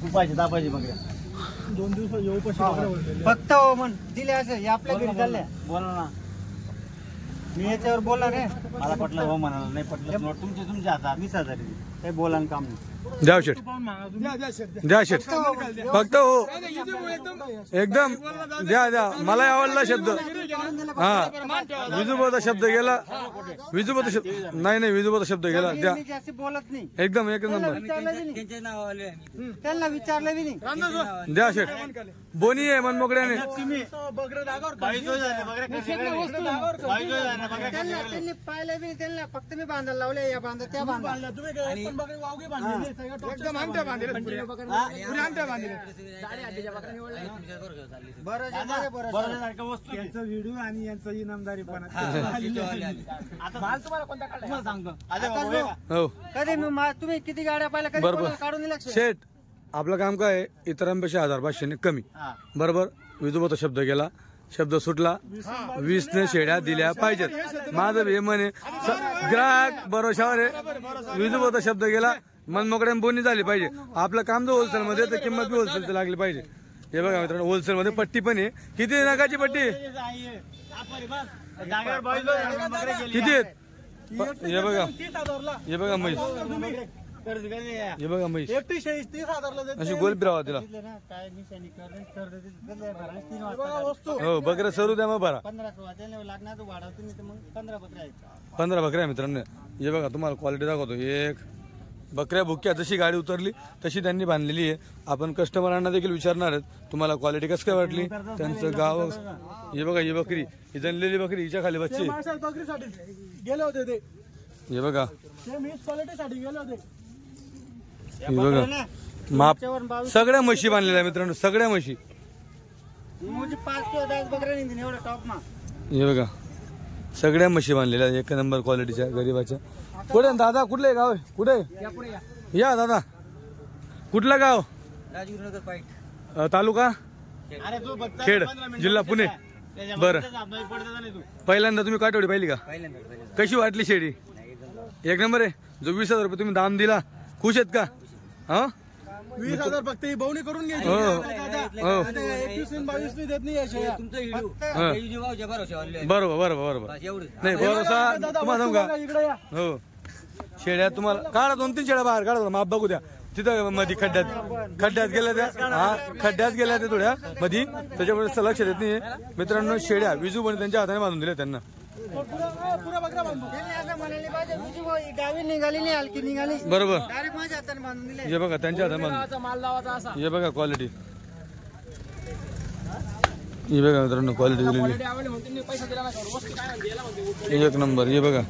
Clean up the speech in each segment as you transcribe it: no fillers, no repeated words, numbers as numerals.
उपायचे दापायचे बघा 2 दिवस येऊ पशी फक्त हो म्हण दिले असं हे आपल्या घरी चालले बोला ना मी याच्यावर बोला रे मला पटलं हो म्हणाला नाही पटलं तुमच्या हातात 20,000 काही बोला काम नाही द्या शेट द्या शेट फक्त हो एकदम द्या मला आवडला शब्द हा विजूबोधा शब्द गेला विजूबोधा शब्द नाही विजूबोधा शब्द गेला द्या बोलत नाही एकदम एक नंबर त्यांना विचारलं बी नाही द्या शेट बोनी आहे मनमोकड्याने त्यांनी पाहिलं बी त्यांना फक्त मी बांधायला लावले या बांधा त्या बांधा एकदम अंत्या बांधले यांचा व्हिडिओ आणि यांचा इनामदारीपणा तुम्हाला सांगतो कधी तुम्ही किती गाड्या पाहिल्या कधी बरोबर काढून दिल्या शेट आपलं काम काय आहे इतरांपेक्षा 1500 कमी बरोबर विजूबोधा शब्द गेला शब्द सुटला 20ने शेड्या दिल्या पाहिजेत माझं हे म्हणे ग्राहक भरोशावर आहे विजूबोधा शब्द गेला मनमोकड्याने बोनी झाली पाहिजे आपलं काम जो होलसेल मध्ये तर किंमत बी होलसेल लागली पाहिजे हे बघा मित्रांनो होलसेल मध्ये पट्टी पण आहे किती नगाची पट्टी किती आहेत हे बघा म्हैस हे बघा म्हैस अशी गोल फिरावा तिला हो बकऱ्या सरू द्या मग भरा 15 बकऱ्या मित्रांनो हे बघा तुम्हाला क्वालिटी दाखवतो एक बकऱ्या भुक्या जशी गाडी उतरली तशी त्यांनी बांधलेली आहे आपण कस्टमरांना देखील विचारणार आहेत तुम्हाला क्वालिटी कसं काय वाटली त्यांचं गाव हे बघा ही बकरी ही जनलेली बकरी हिच्या खाली बच्चे गेले होते ते हे बघा क्वालिटीसाठी गेले होते हे बघा माप सगळ्या म्हशी बांधलेल्या मित्रांनो सगळ्या म्हशी 5 किंवा 10 बकऱ्या निघतील एवढं टॉप मा हे बघा सगळ्या म्हशी बांधलेल्या एक नंबर क्वालिटीच्या गरीबाच्या कुठे दादा कुठले गाव आहे कुठे या दादा कुठलं गाव राजगुरुनगर पाईट तालुका खेड जिल्हा पुणे बरं पहिल्यांदा तुम्ही काठवडी पाहिली का कशी वाटली शेडी एक नंबर आहे जो 20,000 रुपये तुम्ही दाम दिला खुश आहेत का हा 20,000 फक्त ही बवणी करून घ्यायची हो 21-22 देत नाही बरोबर नाही भरोसा तुम्हाला सांगू का हो शेड्या तुम्हाला काढा 2-3 शेड्या बाहेर काढा माप बघू द्या तिथं मध्ये खड्ड्यात गेल्या त्या हा खड्ड्यात गेल्या त्या थोड्या मध्ये त्याच्यामुळे लक्ष देत नाही मित्रांनो शेड्या विजू पण त्यांच्या हाताने बांधून दिल्या त्यांना गावी निघाली नाही हलकी निघाली बरोबर डायरेक्ट माझ्या हाताने बांधून दिले हे बघा त्यांच्या हाताने बांधून हे बघा क्वालिटी हे बघा मित्रांनो क्वालिटी दिलेली एक नंबर हे बघा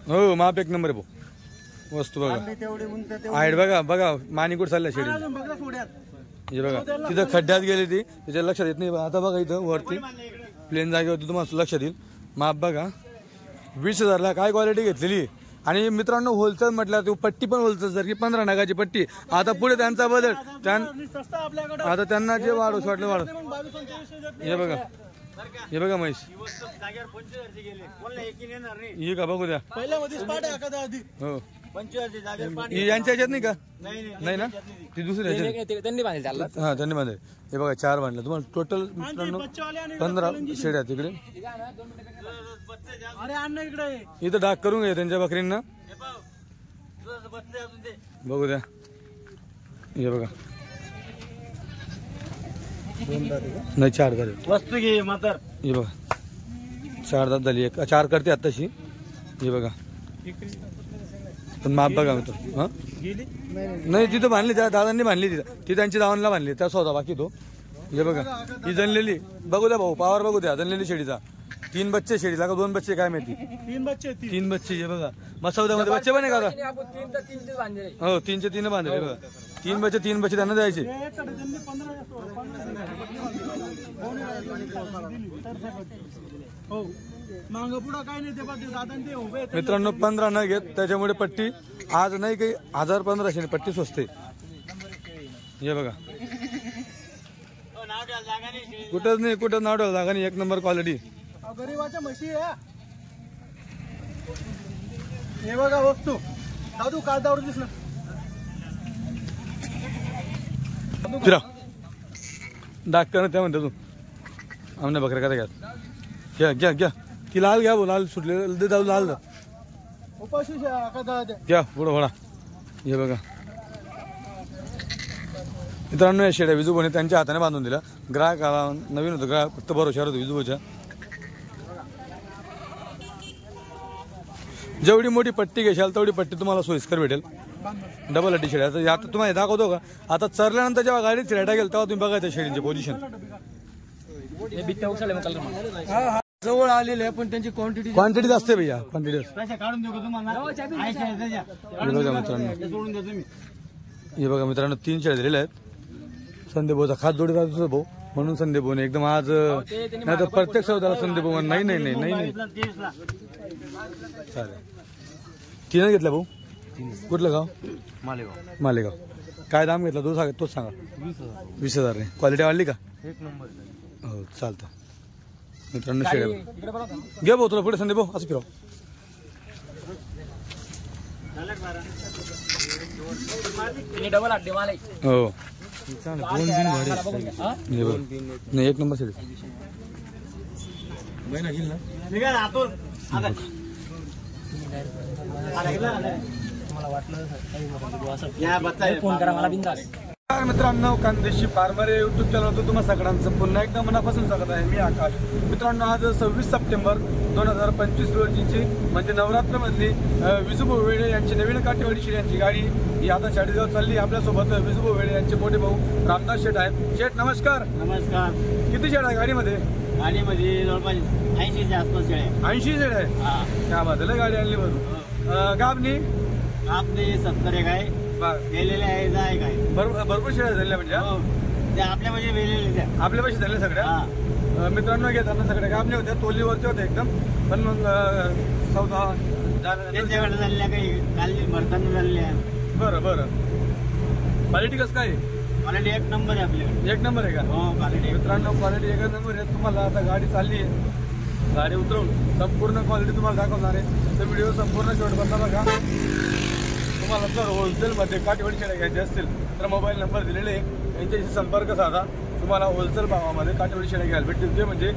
हो माप एक नंबर आहे भाऊ वस्तू बघा हाईट बघा मानिकूट चालल्या शेडी हे बघा तिथं खड्ड्यात गेली ती त्याच्या लक्षात येत नाही आता बघा इथं वरती प्लेन जागेवरती तुम्हाला लक्षात येईल माप बघा 20,000ला काय क्वालिटी घेतलेली आणि मित्रांनो होलसेल म्हटलं पट्टी पण होलसेल जर की 15 नगाची पट्टी आता पुढे त्यांचा बदल आता त्यांना जे वाढवस वाटलं वाढत हे बघा म्हैस ही का बघू द्या हो यांच्या ह्याच्यात नाही का नाही ना ती दुसरी त्यांनी बांधले हा त्यांनी बांधले हे बघा 4 बांधले तुम्हाला टोटल मित्रांनो 15 शेड्या तिकडे इथं डाक करून घ्या त्यांच्या बकरींना बघू द्या हे बघा नाही 4 झाले वस्तू घे मातर हे बघा 4 दात झाली 4 करते आताशी हे बघा पण माप बघा मित्र हा नाही तिथं बांधली त्या दादांनी बांधली तिथं ती त्यांची दावांना बांधली त्या स्वतः बाकी तो हे बघा ही जनलेली बघू द्या भाऊ पावर बघू द्या जनलेली शेडीचा 3 बच्चे शेडीला का 2 बच्चे काय माहिती 3 बच्चे हे बघा मसौद्यामध्ये बच्चे पण आहे का हो 3चे 3 बांधले बघा 3 बच्चे त्यांना द्यायचे मित्रांनो 15 न घेत त्याच्यामुळे पट्टी आज नाही काही 1000-1500 पट्टी स्वस्त हे बघा कुठंच नाही कुठं नाव ठेवलं जागा नाही एक नंबर क्वालिटी गरीबाच्या म्हशी आहे हे बघा वस्तू दादू कागदावर दिसलं फिरा डाक कर त्या म्हणते तू आमने बकऱ्या करा घ्या घ्या घ्या ती लाल घ्या लाल सुटले दे लाल उपाशी घ्या पुढं वळा हे बघा मित्रांनो या शेड्या विजूभाऊने त्यांच्या हाताने बांधून दिला ग्राहकाला नवीन होतं ग्राहक फक्त भरोशावर होतं विजूभाऊच्या जेवढी मोठी पट्टी घेशाल तेवढी पट्टी तुम्हाला सोयीस्कर भेटेल डबल हड्डी शेड्या आता तुम्हाला दाखवतो का आता चरल्यानंतर जेव्हा गाडीत शेड्या गेल तेव्हा तुम्ही बघा त्या शेडींची पोझिशन जवळ आलेले आहे पण त्यांची क्वांटिटी जास्त आहे भैया क्वांटिटी काढून देऊ तुम्हाला बघा मित्रांनो सोडून द्या तुम्ही हे बघा मित्रांनो 3 शेळ्या दिलेल्या आहेत संदीप भाऊचा खास जोडीदार दुसरा भाऊ म्हणून संदीप भाऊने एकदम आज नाही तर प्रत्यक्ष त्याला संदीप भाऊ नाही नाही नाही नाही नाही चालेल 3 घेतला भाऊ कुठलं गाव मालेगाव मालेगाव काय दाम घेतला तोच सांगा 20,000 ने क्वालिटी वाढली का एक नंबर हो चालतं मित्रांनो शेळ्या घे भाऊ तुला पुढे संदीप भाऊ असं फिरव डबल अड्डे मला हो नाही एक नंबर शेळी फोन करा मला बिंदास मित्रांनो खानदेशी फार्मर युट्यूब चॅनल होतं तुम्हा सगळ्यांचं पुन्हा एकदा मनापासून स्वागत आहे मी आकाश मित्रांनो आज 26 सप्टेंबर 2025 रोजीची म्हणजे नवरात्रमधली विजूभाऊ वेळे यांची नवीन काठेवाडी शेळी यांची गाडी ही आता शाळेजवळ चालली आपल्यासोबत विजूभाऊ वेळे यांचे मोठे भाऊ रामदास शेठ आहेत शेठ नमस्कार नमस्कार किती शेड आहे गाडीमध्ये जवळपास 80 च्या आसपास शेळ्या 80 शेड आहे त्या बाजूला गाडी आणली भरून गाबनी आपले 70 एक आहे गेलेले आहे काय भरपूर शेळ्या झाल्या म्हणजे ते आपल्या म्हणजे वेलेले त्या आपल्या पैसे झाले सगळ्या मित्रांनो घेताना सगळ्या गाबणी होत्या तोलीवरच्या होत्या एकदम पण मग सौदा त्यांच्याकडे झालेल्या काही काल भरताना झालेल्या बरं बरं क्वालिटी कसं काय क्वालिटी एक नंबर आहे आपल्याकडे एक नंबर आहे का हो क्वालिटी मित्रांनो क्वालिटी एक नंबर आहे तुम्हाला आता गाडी चालली आहे गाडी उतरवून संपूर्ण क्वालिटी तुम्हाला दाखवणार आहे तर व्हिडिओ संपूर्ण शेवटपर्यंत बघा तुम्हाला जर होलसेलमध्ये काठेवाडी शेळ्या घ्यायचे असतील तर मोबाईल नंबर दिलेले आहे यांच्याशी संपर्क साधा तुम्हाला होलसेल भावामध्ये काठेवाडी शेळ्या घ्यायला भेटतील ते म्हणजे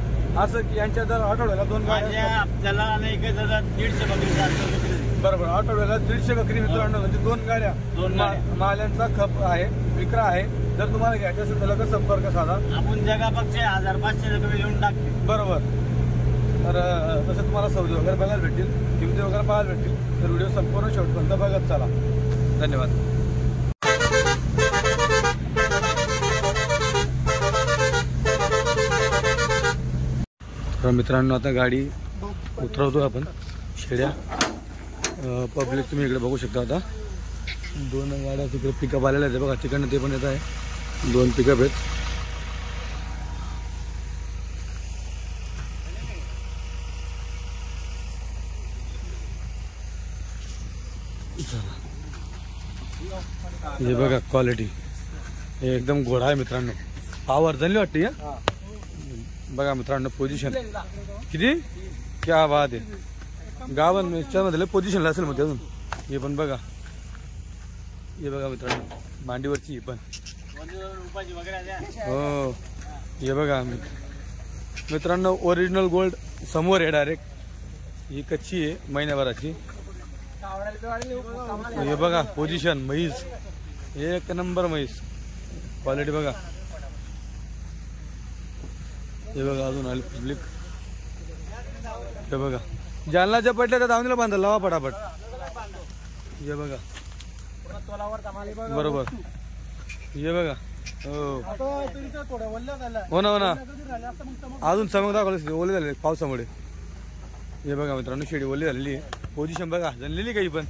असं की यांच्या जर आठवड्याला 2 गाड्या आपल्याला 1,150 बकरी बरोबर आठवड्याला 150 बकरी मित्रांनो म्हणजे 2 गाड्या माल्यांचा खप आहे विक्रा आहे जर तुम्हाला घ्यायचं असेल तर लगेच संपर्क साधा आपण जगापक्षे 1,500 रुपये लिहून टाकते बरोबर तर तसं तुम्हाला सौदे वगैरे बघायला भेटतील किमती वगैरे पाहायला भेटतील तर व्हिडिओ संपूर्ण शेवटपर्यंत बघत चला धन्यवाद तर मित्रांनो आता गाडी उतरवतो आपण शेड्या पब्लिक तुम्ही इकडे बघू शकता आता 2 गाड्या तिकडे पिकअप आलेल्या आहेत बघा तिकडनं ते पण येत आहे 2 पिकअप आहेत हे बघा क्वालिटी एकदम घोडा आहे मित्रांनो पावर झाली वाटते या बघा मित्रांनो पोझिशन किती क्या बात आहे गावन याच्यामध्ये पोझिशनला असेल मग अजून हे पण बघा हे बघा मित्रांनो मांडीवरची ही पण हो हे बघा मित्रांनो ओरिजिनल गोल्ड समोर आहे डायरेक्ट ही कच्ची आहे महिन्याभराची हे बघा पोझिशन म्हैस एक नंबर म्हैस क्वालिटी बघा हे बघा अजून आले पब्लिक हे बघा जालनाच्या पडल्या तर दावणीला बांधा लावा पटापट हे बघा बरोबर हे बघा हो ना हो ना अजून चमक दाखवलं ओले झाले पावसामुळे हे बघा मित्रांनो शेडी ओली झालेली आहे पोझिशन बघा जनलेली काही पण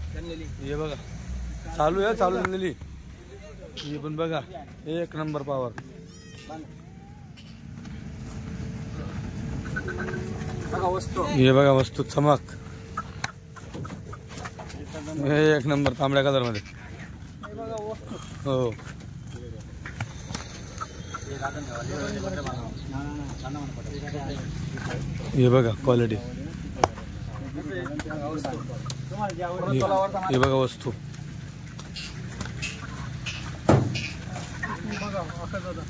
हे बघा चालू आहे चालू झालेली ही पण बघा एक नंबर पावर हे बघा वस्तू चमक एक नंबर तांबड्या कलर मध्ये हो हे बघा क्वालिटी हे बघा वस्तू आका दादा.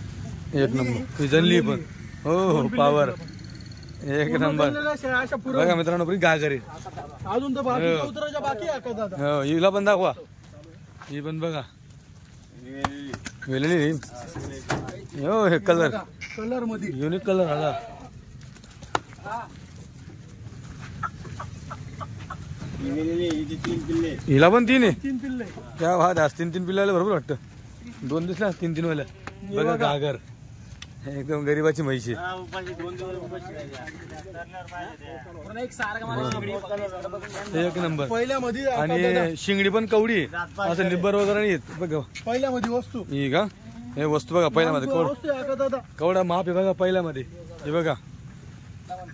एक नंबर ही जनली पण हो हो पावर एक नंबर. अशा पुरं बघा मित्रांनो पुरी गागर आहे. अजून तर बाकी उतरायच्या बाकी आहे आका दादा. हो हिला पण दाखवा. ही पण बघा वेलेली हो हे कलर कलर मध्ये युनिक कलर आला. हिला पण 3 आहे. 3 पिल्ले. क्या बात आहे. 3 पिल्लाला बरोबर वाटतं. 2 दिसला 3 वाल्या. बघा गागर एकदम गरीबाची म्हैशी. एक नंबर पहिल्यामध्ये आणि शिंगडी पण कवडी आहे. असं निब्बर वगैरे नाही येत. बघा पहिल्यामध्ये वस्तू ही का हे वस्तू बघा पहिल्यामध्ये वस्तू आहे आका दादा. कवडा माप आहे बघा पहिल्यामध्ये. हे बघा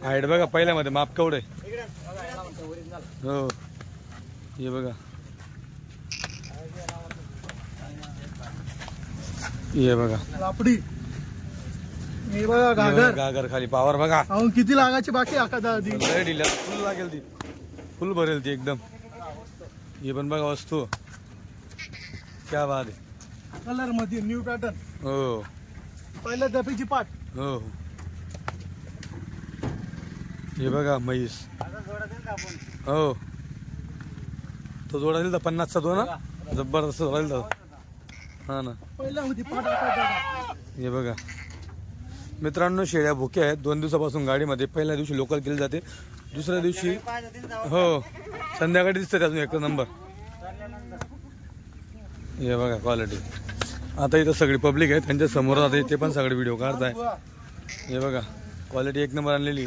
हाईट बघा पहिल्यामध्ये माप कवड आहे. हो हे बघा हे बघा लापडी. हे बघा घागर. गागर खाली पावर बघा. अहो किती लागायची बाकी आका दादा. लय ढिल्या फुल लागेल ती फुल भरेल ती एकदम. हे पण बघा वस्तू क्या बात आहे. कलर मध्ये न्यू पॅटर्न. हो पहिल्या दफीची पाठ. हो हे बघा म्हैस. हो तो जोडा दिला 50चा तो ना जबरदस्त जोडा दिला. हा ना पहिल्यामध्ये पाठ आका दादा. हे बघा मित्रांनो शेळ्या भुक्या आहेत. 2 दिवसापासून गाडीमध्ये. पहिल्या दिवशी लोकल केली जाते. दुसऱ्या दिवशी हो संध्याकाळी दिसते अजून एक नंबर. हे बघा क्वालिटी. आता इथं सगळी पब्लिक आहे त्यांच्या समोर आता ते पण सगळे व्हिडिओ काढताय. हे बघा क्वालिटी एक नंबर आणलेली.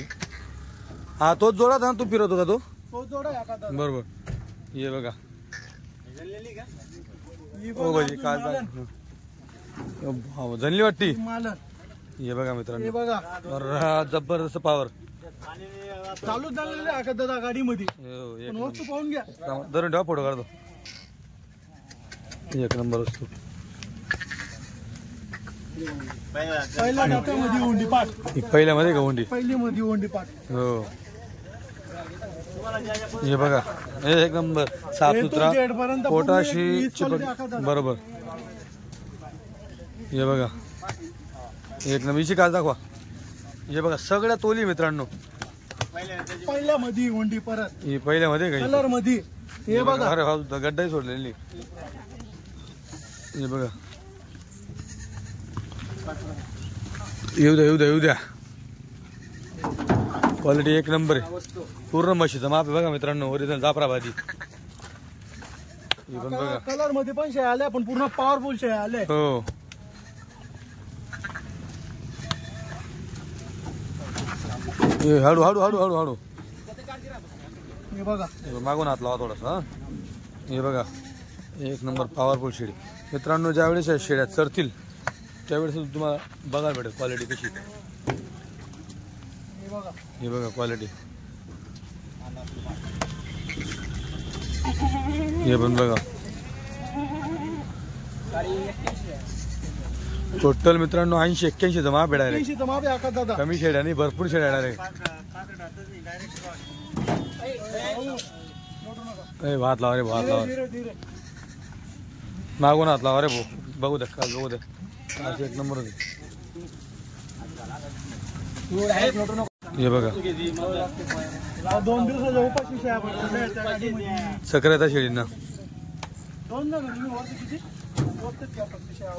हा तोच जोडा था ना तू फिरवतो का तो तो जोडा आहे आका दादा. बरोबर. हे बघा ही हो बघा भाई काय जनली वाटती. मालन. हे बघा हे मित्रांनो बघा जबरदस्त पावर. चालूच झालेलं आहे आका दादा गाडीमध्ये. हो, पण वस्तू पाहून घ्या. धरून ठेवा फोटो काढतो. एक नंबर वस्तू. पहिल्या डब्यामध्ये ओंडी पाठ. ही पहिल्यामध्ये का हुंडी. पहिली मध्ये ओंडी पाठ. हो हे बघा हे एक नंबर साफ सुथरा जेड पर्यंत पोटाशी पूर्ण चिपक बरोबर. हे बघा एक नंबर. हिची काल दाखवा. हे बघा सगळ्या तोली मित्रांनो. पहिल्यामध्ये ओंडी परत ही पहिल्यामध्ये का कलर मध्ये. हे बघा अरे हा गड्डाही सोडलेली. हे बघा येऊ द्या येऊ द्या येऊ द्या. क्वालिटी एक नंबर आहे. पूर्ण म्हशीचं माप आहे बघा मित्रांनो. ओरिजिनल जाफराबादी. हे पण बघा कलर मध्ये पण शेळ्या आल्या पण पूर्ण पॉवरफुल शेळ्या आल्या. हो हे हळू हळू हळू हळू हळू. हे बघा मागून हात लावा थोडासा. हे बघा एक नंबर पॉवरफुल शेळी मित्रांनो. ज्यावेळेस शेळ्या चरतील त्यावेळेस तुम्हाला बघायला भेटेल क्वालिटी कशी. हे बघा हे बघा क्वालिटी. हे पण बघा टोटल मित्रांनो 80-81 माप भेटायला. 80 तर माप आहे आका दादा. कमी शेड्या नाही भरपूर शेड्या डायरेक्ट. भात लावा रे भात लावा. धीरे धीरे मागून हात लावा रे भाऊ. बघू द्या काल बघू द्या. असं एक नंबर होते. हे बघा 2 दिवसाच्या उपाशी शेळ्या पडल्या त्या गाडीमध्ये. सक्रियता शेळींना. 2 ना तुम्ही वरती किती वरतीच घ्या फक्त शेळ्या.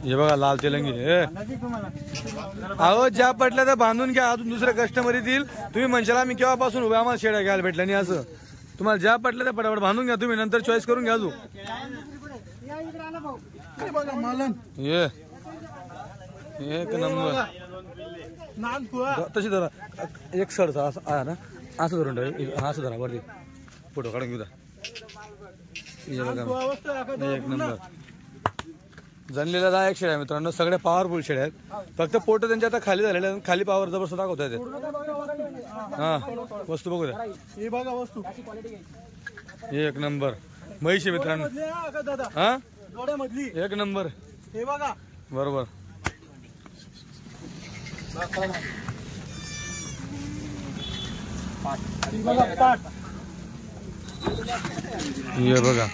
हे बघा लाल तेलंगी. नजीक तुम्हाला अहो ज्या पटल्या तर बांधून घ्या. अजून दुसरे कस्टमर येतील. तुम्ही म्हणशाल आम्ही केव्हापासून उभे आम्हाला शेळ्या घ्यायला भेटल्या नाही असं. तुम्हाला ज्या पटल्या त्या पटापट बांधून घ्या. तुम्ही नंतर चॉईस करून घ्या. अजून हे बघा मालन. ये एक नंबर. नान कुआ तशी धरा एक सडचा असं आहे ना. असं धरून ठेवा. असं धरा वरती फोटो काढून घेऊ द्या. हे बघा वस्तू आहे आका दादा. एक नंबर. जनलेल्या 10 शेळ्या मित्रांनो. सगळ्या पॉवरफुल शेळ्या आहेत. फक्त पोट त्यांच्या आता खाली झालेले आहेत. खाली पॉवर जबरदस्त दाखवता येते. हा वस्तू बघू द्या. हे बघा वस्तू एक नंबर म्हैशी मित्रांनो. मधली आहे आका दादा. हा जोड्यामधली. एक नंबर हे बघा बरोबर. हे बघा पाठ. हे बघा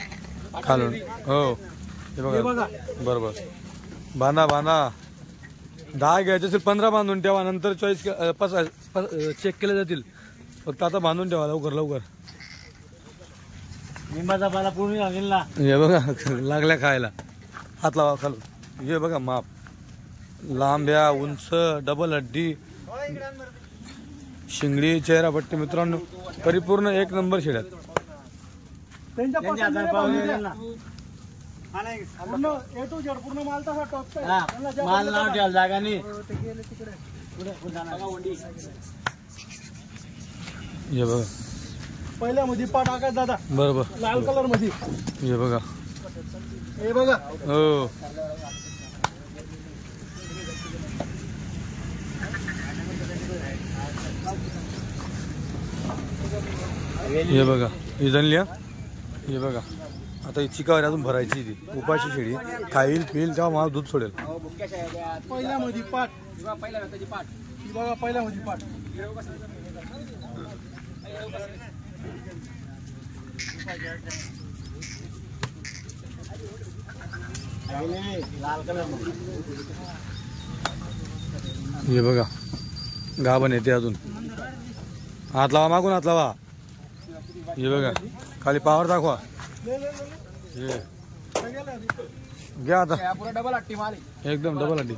खालून हो हे हे बघा बघा बरोबर. बांधा बांधा 10 घ्यायचे असेल 15 बांधून ठेवा, नंतर चॉईस चेक केले जातील. फक्त आता बांधून ठेवा लवकर लवकर. निंबाचा पाला पूर्ण लागेल ना. हे बघा लागल्या खायला. हात लावा खालून. हे बघा माप, लांब्या उंच डबल हड्डी शिंगडी चेहरापट्टी मित्रांनो परिपूर्ण 1 नंबर शेड्यात. त्यांच्या त्यांच्या पसंतीने हातात पाव पाहुणे गेलेला द्या. ना. हा नाही. पूर्ण A to Z पूर्ण माल तसा टॉपचा आहे. हा, त्यांना ज्या माल नाव ठेवायला जागा नाही. ते गेले तिकडे. पुढे जाणार. हे बघा पहिल्या मध्ये पाट आकाश दादा बरोबर. लाल कलर मध्ये. हे बघा हे बघा हो. हे बघा ही जनली. हे बघा आता ही चिकावर अजून भरायची. ती उपाशी शेळी खाईल पिईल तेव्हा मला दूध सोडेल. पहिल्या मध्ये पाट. ही बघा पहिल्या मध्ये पाट. लाल कलर. हे बघा गाभण येते अजून. हात लावा मागून हात लावा. हे बघा खाली पावर दाखवा. ले ले ले ले. हे ते गेले आधी. घ्या आता पुरा डबल अट्टी माल. एकदम डबल हड्डी.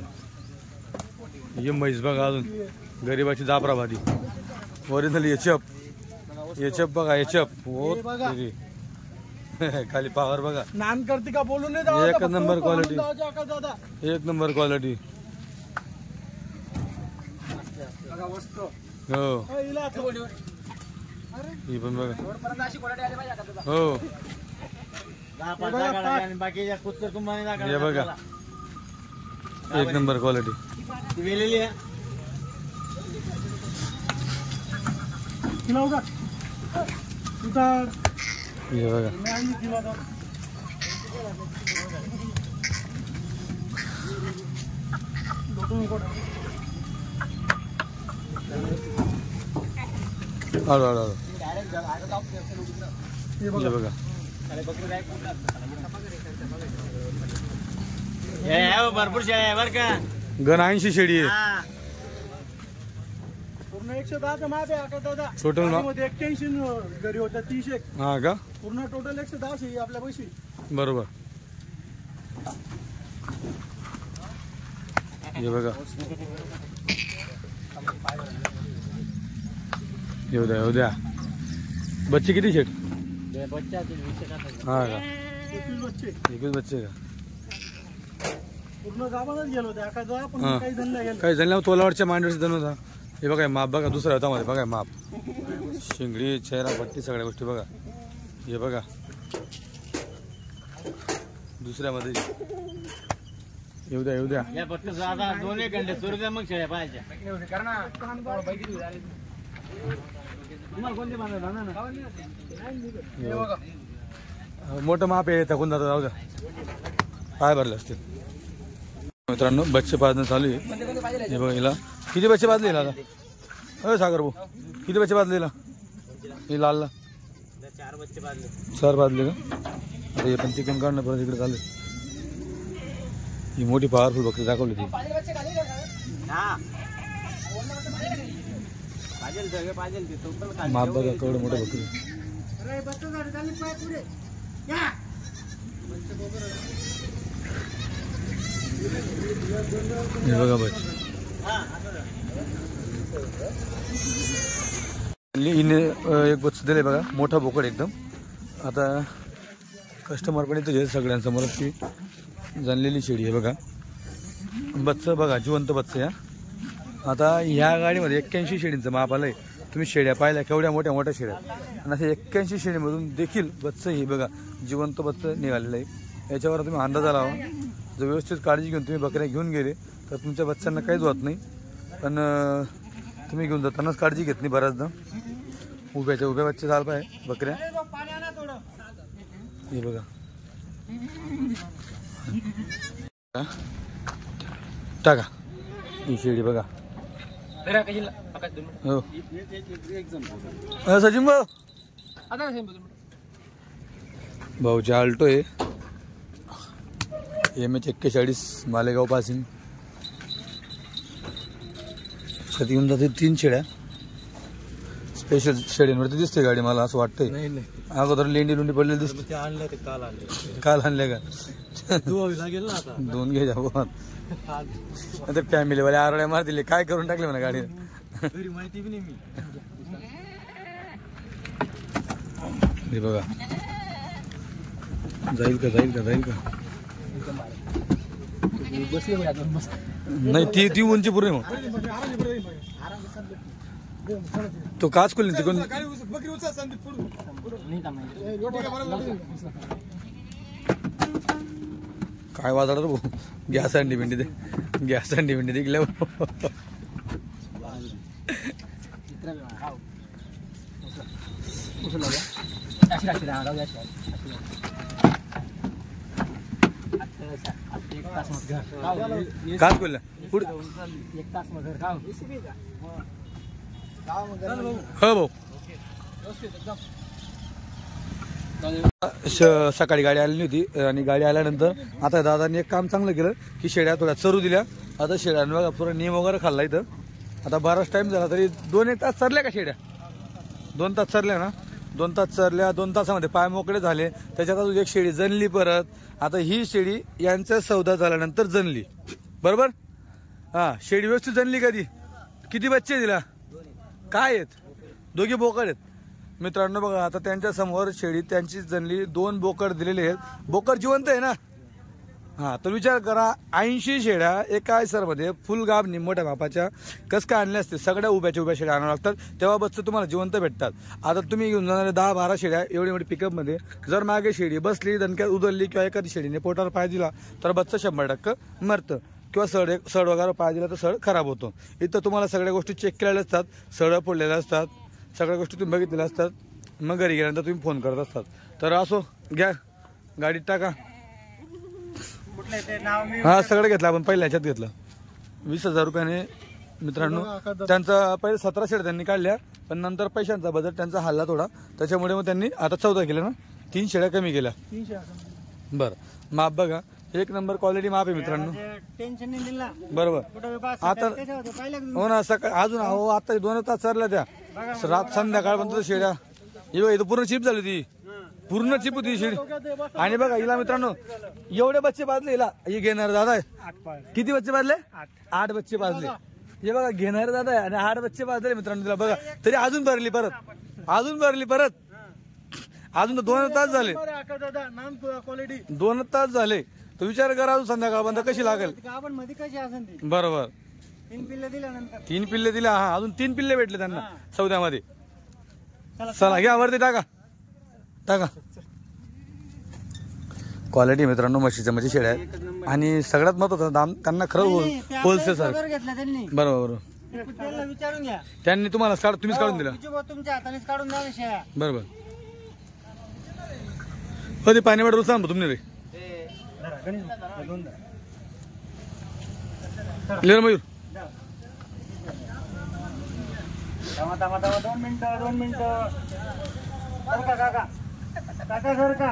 हे म्हैस बघा अजून गरीबाची जाफराबादी ओरिजिनल एचप बघा एचप हो. खाली पावर बघा. नान करते का बोलून नाही जाऊ. एक नंबर क्वालिटी. दादा 1 नंबर क्वालिटी. हो हिला हात. ही पण बघा हो. 10-5 जागा आणि बाकीच्या कुत्तर तुम्हाला जागा. हे बघा 1 नंबर क्वालिटी. ती वेलेली आहे. हिला उगा. उतार. हे बघा मी आणली तिला तर. दोन कोट. हळू हळू हळू. हे हे बघा. बघा हे भरपूर शेळ्या आहे बरं का. गण 80 शेळी आहे. हा. पूर्ण 110 माप आहे आकाश दादा. टोटल माप? मध्ये 81 घरी होत्या 30. हा का पूर्ण टोटल 110 आहे आपल्या पैसे. बरोबर. हे बघा येऊ द्या येऊ द्या. बच्चे किती शेट. बच्चा ते विषय टाकायचा. हा का 21 बच्चे. एकच बच्चे का. पूर्ण गावालाच गेलो होते आकाश दादा. पण हा. काही धंदा गेला. काही जण तोलावरच्या मांडीवरचा जण होता. हे बघा माप बघा दुसऱ्या हातामध्ये बघा माप शिंगडी चेहरा पट्टी सगळ्या गोष्टी बघा. हे बघा दुसऱ्यामध्ये येऊ द्या येऊ द्या. या फक्त आता 2-1 घंटे सुरू द्या मग शेळ्या पाहायच्या. तुम्हाला कोणते बांधलं ना ना. हे बघा. मोठं माप आहे थकून जातं. जाऊ द्या पाय भरले असतील. मित्रांनो बच्चे पाजणं चालू आहे. हे बघा हिला किती बच्चे पाजले हिला आता. अरे सागर भाऊ किती बच्चे पाजले हिला. ही लालला 4 बच्चे बांधले. 4 पाजले का. आता हे पण चिकन काढणं परत इकडे चालू आहे. ही मोठी पॉवरफुल बकरी दाखवली ती. हा पाजेल सगळे पाजेल ते टोटल माप बघा केवढं मोठं बकरी. हे बघा बच्चे हिने एक बच्च दिले बघा मोठा बोकड एकदम. आता कस्टमर पण इथं सगळ्यांसमोर ती जाणलेली शेळी आहे बघा. बच्च बघा जिवंत बच्च या. आता ह्या गाडीमध्ये 81 शेळींचं माप आलंय. तुम्ही शेळ्या पाहिल्या केवढ्या मोठ्या मोठ्या शेळ्या. आणि अशा 81 शेळीमधून देखील बच्च ही बघा जिवंत बच्च निघालेलं आहे. याच्यावर तुम्ही अंदाजा लावा. जर व्यवस्थित काळजी घेऊन तुम्ही बकऱ्या घेऊन गेले तर तुमच्या बच्चांना काहीच होत नाही. पण तुम्ही घेऊन जातानाच काळजी घेत नाही बऱ्याचदा. उभ्या बच्चे झालं पाहिजे बकऱ्या. हे बघा टाका ही शेळी बघा. हो सचिन भाऊ भाऊची आल्टो आहे. MH41 Malegaon passing. त्यात येऊन जाते 3 शेड्या. स्पेशल शेड्यांवरती दिसते गाडी मला असं वाटतंय. अगोदर लेंडी लुंडी पडलेली दिसते. काल आणले का? लागेल ना आता 2 घे जाऊ. आता फॅमिलीवाले आरड्या मार दिले. काय करून टाकले म्हणा गाडी. घरी माहिती बी नाही मी. हे बघा जाईल का नाही ती उंची पूर्ण मग तो काच खोल तिकडून काय वाजणार भाऊ. गॅस अंडी भिंडी दिकल्या. काच खोलल्या पुढे. हो भाऊ सकाळी गाडी आलेली होती आणि गाडी आल्यानंतर आता दादांनी एक काम चांगलं केलं की शेड्या थोड्या चरू दिल्या. आता शेड्यानं बघा पुरा नेम वगैरे खाल्ला इथं. आता बराच टाइम झाला तरी 2-1 तास चरल्या का शेड्या. 2 तास चरल्या ना. 2 तास चरल्या. 2 तासामध्ये पाय मोकळे झाले. त्याच्यात अजून एक शेळी जनली परत. आता ही शेळी यांचा सौदा झाल्यानंतर जनली बरोबर. हा शेळी व्यवस्थित जनली कधी. किती बच्चे दिला. काय आहेत. 2 बोकड आहेत मित्रांनो. बघा आता त्यांच्या समोर शेळी त्यांची जनली. 2 बोकड दिलेले आहेत. बोकड जिवंत आहे ना. हा तर विचार करा 80 शेळ्या एका मध्ये फुल गाब मोठ्या बापाच्या कस काय आणल्या असते. सगळ्या उभ्या शेळ्या आणावं लागतात तेव्हा बच्चे तुम्हाला जिवंत भेटतात. आता तुम्ही घेऊन जाणारे 10-12 शेळ्या एवढी मोठी पिकअप मध्ये जर मागे शेळी बसली दणक्यात उदरली किंवा एखादी शेळीने पोटावर पाय दिला तर बच्चं 100% मरतं किंवा सड वगैरे पाय दिला तर सड खराब होतो. इथं तुम्हाला सगळ्या गोष्टी चेक केलेल्या असतात. सड पडलेल्या असतात. सगळ्या गोष्टी तुम्ही बघितलेल्या असतात. मग घरी गेल्यानंतर तुम्ही फोन करत असतात. तर असो घ्या गाडीत टाका. हा सगळं घेतलं आपण पहिल्या ह्याच्यात घेतलं 20,000 रुपयाने मित्रांनो. त्यांचा पहिले 17 शेड्या त्यांनी काढल्या पण नंतर पैशांचा बजेट त्यांचा हल्ला थोडा त्याच्यामुळे मग त्यांनी आता 14 केलं ना. 3 शेड्या कमी केल्या. बरं माप बघा 1 नंबर क्वालिटी माप आहे मित्रांनो. टेन्शन नाही दिला बरोबर. आता हो ना सकाळ अजून हो आता 2 तास चालल्या त्या रात संध्याकाळपर्यंत शेड्या. इथं पूर्ण चिप झाली ती. पूर्ण चिप होती शेळी. आणि बघा हिला मित्रांनो एवढे बच्चे बाजले हिला. हे घेणार दादा आहे. किती बच्चे बाजले. 8 बच्चे बाजले. हे बघा घेणार दादा आहे आणि 8 बच्चे बाजले मित्रांनो तिला. बघा तरी अजून भरली परत. अजून 2 तास झाले. 2 तास झाले तर विचार करा अजून संध्याकाळपर्यंत कशी लागेल. बरोबर 3 पिल्ले दिल्यानंतर 3 पिल्ले दिल्या. हा अजून 3 पिल्ले भेटले त्यांना सौद्यामध्ये. चला घ्या वरती टाका. क्वालिटी मित्रांनो म्हशीच्या म्हणजे शेळ्या आहेत आणि सगळ्यात महत्वाचं दाम त्यांना खरं होलसेल सर. बरोबर विचारून घ्या. त्यांनी तुम्हाला तुम्हीच काढून दिला. तुमच्या हातानेच काढून द्या शेळ्या. बरोबर. हो ते पाणी वाटत सांग तुम्ही रे मयूर. 2 मिनिटं काका सर का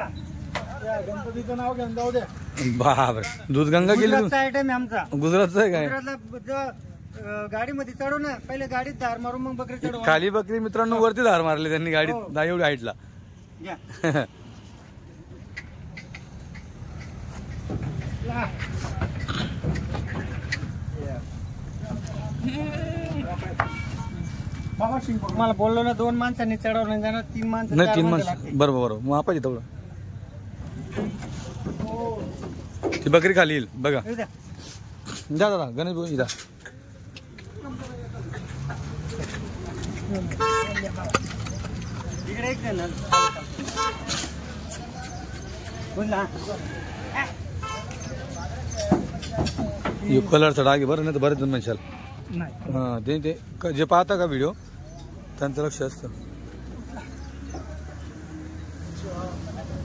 गणपतीचं नाव घ्या जाऊ द्या. बाबर दूध गंगा गेली. आयटम आहे आमचा. गुजरातचा आहे काय. गाडीमध्ये चढू ना पहिले गाडीत धार मारून मग बकरी चढू. खाली बकरी मित्रांनो वरती धार मारले त्यांनी गाडीत एवढी हाईटला. मला बोललो ना 2 माणसांनी चढवलं नाही जाणार. 3 माणसं नाही 3 माणसं. बरोबर मग आपण तेवढं ती बकरी खाली येईल बघा. जा दादा गणेश भाऊ इथं. इकडे एक ना कलरचा डाग आहे बरं नाही तर बरेच जण म्हणशाल. हा ते जे पाहता का व्हिडिओ त्यांचं लक्ष असतं.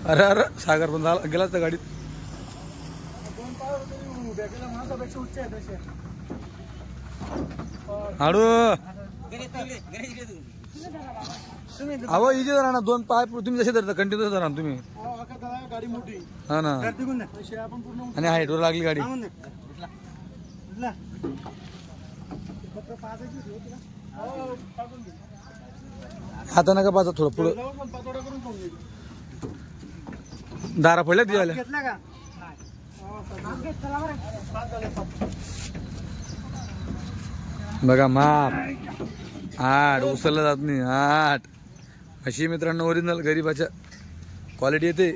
अरे सागर पण गेलाच त्या गाडीत. हाडू अहो इथे जरा ना 2 पाय तुम्ही जसे धरता कंटिन्यू धरा तुम्ही. गाडी मोठी हा ना, कर तिकडून दे. शेळ्या पण पूर्ण आणि हाईटवर लागली गाडी. सांगून दे. उचला. फक्त पाचायची होती का? हो, टाकून दे. आता नका पाचा, थोडं पुढं जाऊन पण पातोडा करून खाऊन घे. दारा पडल्या द्यायला. घेतला का? बघा माप 8 उचलला जात नाही. 8 अशी मित्रांनो ओरिजिनल गरीबाच्या क्वालिटी येते.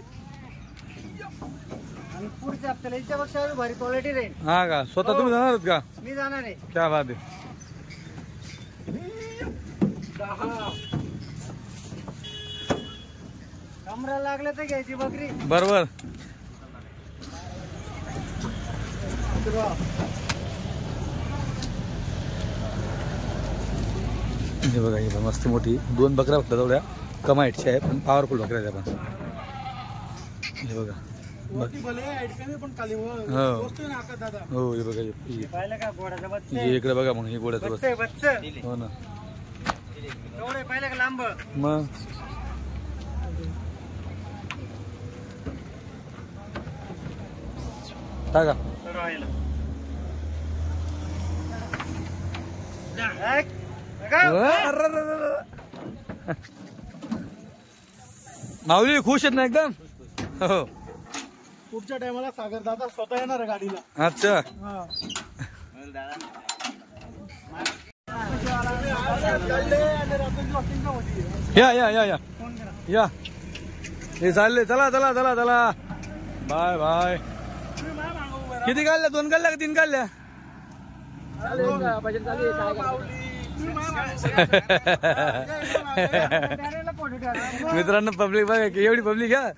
आणि पुढच्या हप्त्याला याच्यापेक्षा अजून भारी क्वालिटी राहील. हा का, स्वतः तुम्ही जाणार आहात का? मी जाणार आहे. क्या बात आहे. कमरा लागलं तर घ्यायची बकरी. बरोबर. हे बघा, हे मस्त मोठी 2 बकऱ्या फक्त तेवढ्या कमाईटच्या आहे, पण पॉवरफुल बकऱ्या आहेत. आपण हे बघा. वरती भले हाईट कमी पण खाली हो. वस्तू ना आकाश दादा. हो हे बघा, पाहिलं का घोड्याचं बच्चे? हे इकडे बघा. मग हे गोड्याचं बस. बच्चे. हो ना. एवढे पाहिलं का लांब? मग टाका. माऊली खुश आहेत ना एकदम. हो. पुढच्या टायमाला सागर दादा स्वतः येणार आहे गाडीला. अच्छा. हा. या या या या या. हे चालले. चला चला चला चला. Bye bye. किती काढल्या? 2 काढल्या का 3 काढल्या? मित्रांनो पब्लिक बघा, एवढी पब्लिक आहे.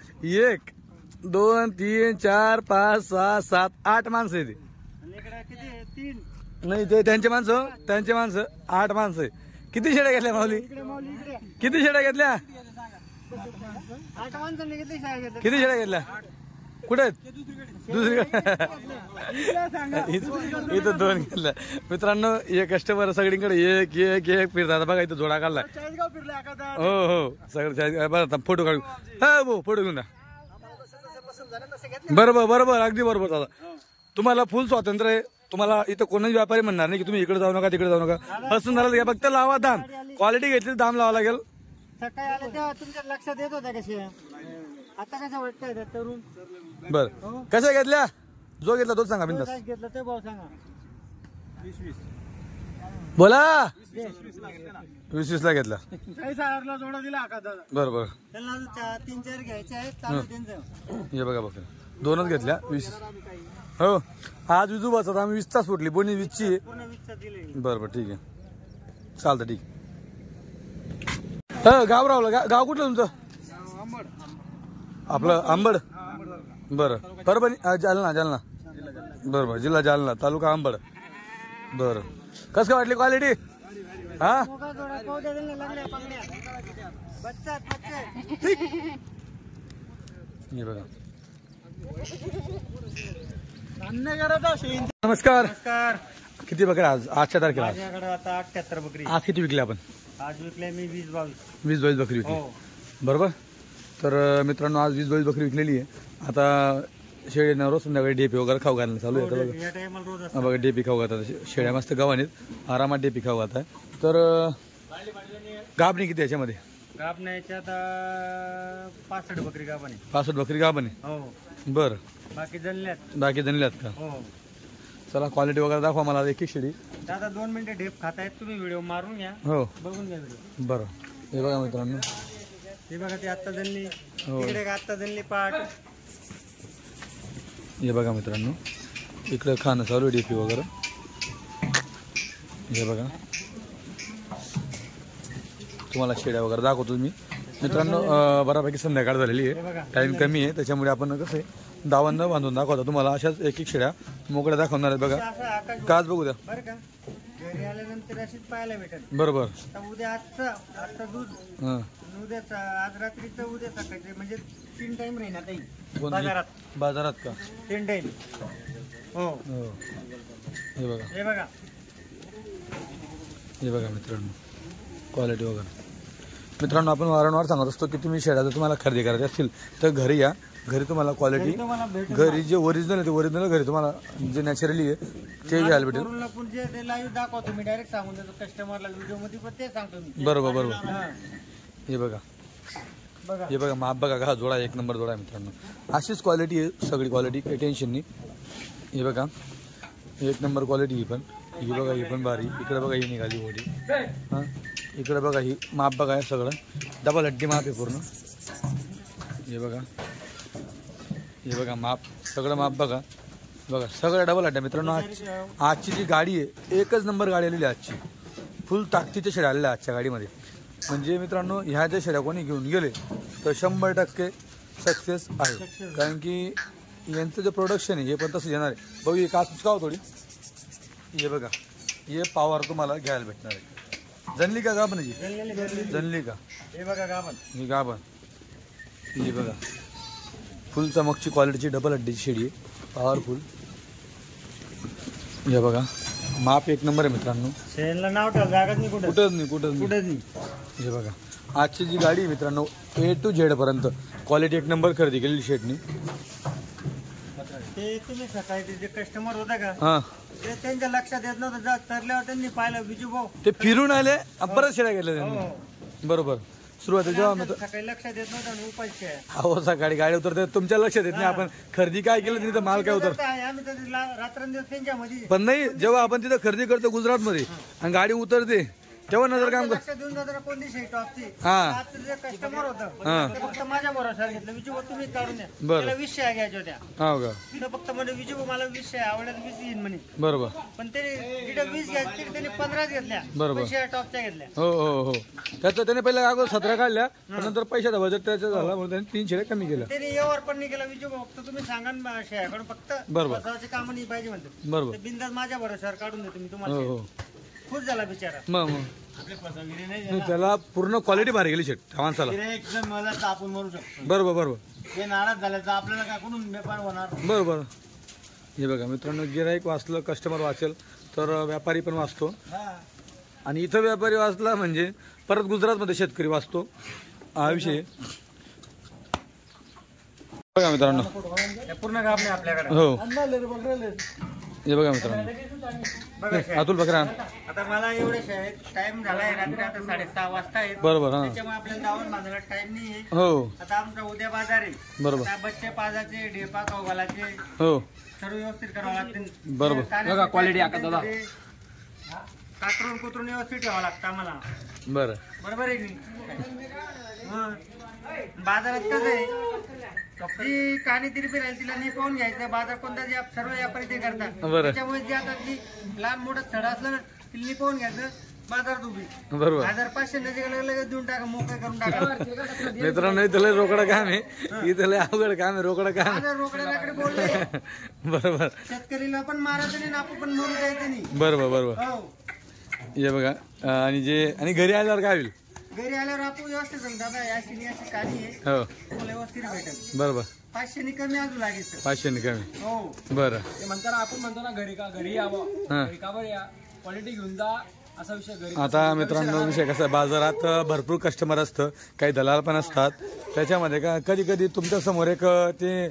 1 2 3 4 5 6 7 8 माणसं आहे. तीन. नाही ते त्यांचे माणसं 8 माणसं आहे. किती शेड्या घेतल्या माऊली? किती शेड्या घेतल्या? 8 माणसांनी घेतली शाळा घेतली. किती शेड्या घेतल्या? कुठे आहेत? दुसरीकडे. इथं 2 घेतल्या. मित्रांनो हे कस्टमर सगळीकडे एक एक एक फिरतात. बघा इथं जोडा काढलाय. चाळीसगाव फिरले आकाश. हो हो सगळं. बरं फोटो काढू. हा भाऊ फोटो घेऊन द्या. बरोबर बरोबर अगदी बरोबर दादा. तुम्हाला फुल स्वातंत्र्य आहे. तुम्हाला इथं कोणीच व्यापारी म्हणणार नाही की तुम्ही इकडे जाऊ नका तिकडे जाऊ नका. हसून झालं फक्त लावा दाम. क्वालिटी घेतली दाम लावा लागेल. सकाळी आले तेव्हा तुमच्या लक्षात येत होत्या कशी? आता कसं वाटतंय तरुण? बर कशा घेतल्या? जो घेतला तोच सांगा बिंदास. घेतलं ते भाऊ सांगा. बोला. 20 ला घेतला. 40,000 जोडा दिला आकाश दादा. बरोबर. त्यांना 3-4 घ्यायचे आहेत. चालू त्यांचं. हे बघा बघा 2च घेतल्या 20. हो आज विजू बसत आम्ही 20 तास फुटली. बोनी 20ची. पूर्ण 20 दिले. बरोबर ठीक आहे. चालतं ठीक. हो गाव रावलं. गाव कुठलं तुमचं? आपलं आंबड. बरं परभणी जालना. जालना बरोबर. जिल्हा जालना, तालुका आंबड. बरं कसं काय वाटली क्वालिटी? हा मोगा जोडा पौद्या दिले लागल्या पांगड्या. बच्चा बच्चे. हे बघा. नमस्कार. नमस्कार. किती बकऱ्या आज? आजच्या तारखेला माझ्याकडे आता 78 बकरी. आज किती विकल्या आपण? आज विकल्या मी 20-22. 20-22 बकरी विकली. हो. बरोबर. तर मित्रांनो आज 20-22 बकरी विकलेली आहे. आता शेळ्यांना रोज संध्याकाळी डेपी वगैरे खाऊ घालणं चालू आहे. बघा या टायमाला रोज हा बघा डेपी खाऊ घालतात. शेळ्या मस्त गव्हाणीत आरामात डेपी खाऊ घालतात. तर गाभणी किती याच्यामध्ये? गाभण्या याच्यात 65 बकरी गाभण आहे. 65 बकरी गाभण आहे. हो. बरं बाकी जणल्यात. बाकी जणल्यात का? हो. चला क्वालिटी वगैरे दाखवा मला एक एक शेळी. दादा 2 मिनिटं ढेप खातायत तुम्ही. व्हिडिओ मारून घ्या. हो बघून घ्या व्हिडिओ. बरं. हे बघा मित्रांनो. हे बघा ते आत्ता जणली. हो. इकडे आत्ता जणली पाठ. हे बघा मित्रांनो इकडे खाणं चालू आहे डेपी वगैरे. हे बघा तुम्हाला शेड्या वगैरे दाखवतो मी. मित्रांनो बऱ्यापैकी संध्याकाळ झालेली आहे. टाइम कमी आहे त्याच्यामुळे आपण कसं आहे दावण न बांधून दाखवता तुम्हाला अशाच एक एक शेड्या मोकळ्या दाखवणार आहेत. बघा काच बघू द्या. बरं का घरी आल्यानंतर अशीच पाहायला भेटेल. बरोबर. आता उद्या आजचं दूध. हां उद्याचं आज रात्रीचं उद्या सकाळचं म्हणजे 3 टाइम राहील आता कोणती? बाजारात. बाजारात का? 3 टाइम. हो. हो हे बघा. हे बघा. हे बघा मित्रांनो क्वालिटी वगैरे. मित्रांनो आपण वारंवार सांगत असतो की तुम्ही शेळ्या जर तुम्हाला खरेदी करायची असतील तर घरी या. घरी तुम्हाला क्वालिटी, तुम्हाला भेटेल. घरी जे ओरिजिनल आहे ते ओरिजिनल, घरी तुम्हाला जे नॅचरली आहे ते घ्यायला भेटेल. करून आपण जे ते लाईव्ह दाखवतो मी, डायरेक्ट सांगून देतो कस्टमरला व्हिडिओ मध्ये, पण ते सांगतो मी. बरोबर बरोबर. हा. हे बघा, बघा हे बघा माप बघा का, जोडा एक नंबर जोडा आहे मित्रांनो. अशीच क्वालिटी आहे सगळी, क्वालिटी काही टेन्शन नाही. हे बघा एक नंबर क्वालिटी ही पण. ही बघा ही पण भारी. इकडे बघा ही निघाली मोठी. हां इकडे बघा ही माप बघा आहे सगळं, डबल हड्डी माप आहे पूर्ण. हे बघा, हे बघा माप, सगळं माप बघा, बघा सगळं डबल हड्ड्या मित्रांनो. आजची जी गाडी आहे एकच नंबर गाडी आलेली आहे आजची, फुल ताकदीच्या शेड्या आलेल्या आजच्या गाडीमध्ये. म्हणजे मित्रांनो ह्या ज्या शेड्या कोणी घेऊन गेले तर 100% सक्सेस आहे, कारण की यांचं जे प्रोडक्शन आहे हे पण तसं येणार आहे. बघू काच का हो थोडी. हे बघा हे पॉवर तुम्हाला घ्यायला भेटणार आहे. जनली का गाभण जी, जनली का. हे बघा गाभण, ही गाभण. हे बघा फुल चमकची क्वालिटीची डबल हड्डीची शेडी आहे, पॉवरफुल. हे बघा माप एक नंबर आहे मित्रांनो. शेणला नाव ठेव, जागाच नाही कुठं, कुठंच नाही कुठंच नाही. कुठंच नाही. हे बघा आजची जी गाडी आहे मित्रांनो A to Z पर्यंत क्वालिटी एक नंबर खरेदी केलेली शेडनी. ते तुम्ही सकाळी ते जे कस्टमर होता का, हां ते त्यांच्या लक्षात येत नव्हतं. जा चरल्यावर त्यांनी पाहिलं विजू भाऊ ते फिरून आले, परत शेड्या घेतल्या त्यांनी. बरोबर. सुरुवातीला जेव्हा मित्र सकाळी लक्षात येत नव्हतं आणि उपाशी आहे. अहो सकाळी गाडी उतरते तुमच्या लक्षात येत नाही आपण खरेदी काय केलं तिथं माल काय उतर. आम्ही तर रात्रंदिवस त्यांच्यामध्ये पण नाही, जेव्हा आपण तिथं खरेदी करतो गुजरात मध्ये आणि गाडी उतरते तेव्हा नजर काम कर. लक्षात देऊन जातं कोणती शेट टॉपची. हा. आजचं जे कस्टमर होतं हा. ते फक्त माझ्या भरोशावर घेतलं. विजू भाऊ तुम्ही काढून द्या, बरं. त्याला 20 शेळ्या घ्यायच्या होत्या. हो का. तिथं फक्त म्हणजे विजू भाऊ मला 20 शेळ्या आवडल्या, 20 येईन म्हणे. बरोबर पण त्याने तिथं 20 घ्यायची, त्यांनी 15 घेतल्या. बरोबर. शेळ्या टॉपच्या घेतल्या. हो हो हो. त्याचं त्याने पहिला अगोदर 17 काढल्या, पण नंतर पैशाचा बजेट त्याचा झाला म्हणून त्याने 3 शेड्या कमी केल्या. त्याने यावर पण नाही केला. विजू भाऊ फक्त तुम्ही सांगा ना शेळ्याकडून, फक्त बरोबर. बसावाचे काम नाही पाहिजे म्हणतो. बरोबर. बिंदास माझ्या भरोशावर काढून देतो मी हो तुम्हाला. हो. खुश झाला बिचारा. मग आपली फसवगिरी नाही नाही, त्याला पूर्ण क्वालिटी भारी गेली शेट त्या माणसाला. एकदम मला तर आपण म्हणू शकतो. बरोबर बरोबर. ते नाराज झाले तर आपल्याला काय कुठून व्यापार होणार. बरोबर. हे बघा मित्रांनो गिराईक वाचलं, कस्टमर वाचेल तर व्यापारी पण वाचतो. हा. आणि इथं व्यापारी वाचला म्हणजे परत गुजरातमध्ये शेतकरी वाचतो. हा विषय बघा मित्रांनो. पूर्ण गाव नाही आपल्याकडे. हो बघ हे बघा मित्रांनो. बघा शेळ्या. अतुल बकरा. आता मला एवढे शाळेत टाइम झालाय, रात्री आता 6:30 वाजता आहे. बरोबर. हा त्याच्यामुळे आपल्याला जाऊन माझ्याला टाइम नाही आहे. हो आता आमचा उद्या बाजार आहे. बरोबर. आता बच्चे पाजाचे, ढेपा कौगालाचे हो सर्व व्यवस्थित करावं लागतील. बरोबर. बघा क्वालिटी कातरून कुतरून व्यवस्थित ठेवावं लागतं आम्हाला. बरं. बरोबर आहे की मग बाजारात कसं आहे, जी कानी तिरपी राहील तिला नाही पाहून घ्यायचं. बाजार कोणता जे सर्व व्यापारी ते करतात. बरं. त्याच्यामुळे जे आता जी लहान मोठं छड असलं ना तिला नाही पाहून घ्यायचं. बाजारात उभी बरोबर. 1500 लगेच देऊन टाका, मोकळं करून टाका. मित्रांनो इथलं रोकडं काम आहे, इथलं अवघड काम आहे, रोकडं काम आहे. बाजार रोकड्याकडे बोलले. बरोबर. शेतकरीला पण मारायचं नाही, आपण पण मरू द्यायचं नाही. बरोबर बरोबर. हो. हे बघा आणि घरी आल्यावर काय होईल. घरी आल्यावर आपण व्यवस्थित सांग दादा याशी अशी कानी आहे, हो तुम्हाला व्यवस्थित भेटेल. बरोबर. 500 कमी अजून लागेल. 500 कमी. हो. बरं. ते म्हणताना आपण म्हणतो ना घरी यावं, हा. घरी का बरं या, क्वालिटी घेऊन जा असा विषय. घरी आता मित्रांनो विषय कसा आहे, बाजारात भरपूर कस्टमर असतं, काही दलाल पण असतात. त्याच्यामध्ये का कधी कधी तुमच्या समोर एक ते